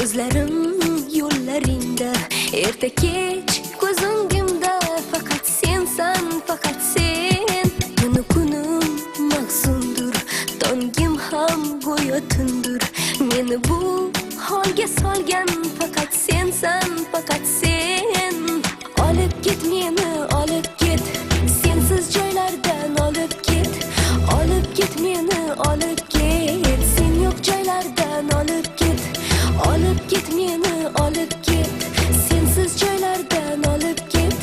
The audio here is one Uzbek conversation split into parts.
Ko'zlarim yo'llaringda, erta kech ko'z o'ngimda, faqat sensan, faqat sen. Tunu kunim mahzundur, tongim ham go'yo tundur. Meni bu holga solgan faqat sensan, faqat sen. Olib ket meni, olib ket, sensiz joylardan olib ket. Olib ket meni, olib ket, sen yo'q joylardan olib ket. Olib ket meni, olib ket, sensiz joylardan olib ket.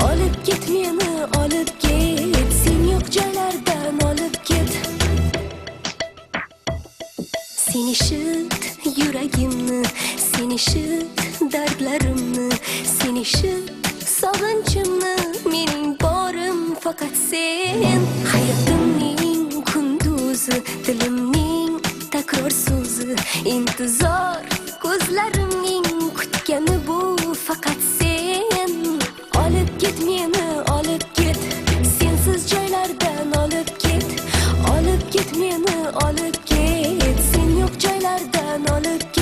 Olib ket meni, olib ket, sen yo'q joylardan olib ket. Sen eshit yuragimni, sen eshit dardlarimni, sen eshit sog'inchimni. Mening borim faqat sen. Hayotimning kunduzi, dilimning takror so'zi, intizor ko'zlarimning kutgani bu faqat sen. Olib ket meni, olib ket, sensiz joylardan olib ket. Olib ket meni, olib ket, sen yo'q joylardan olib ket.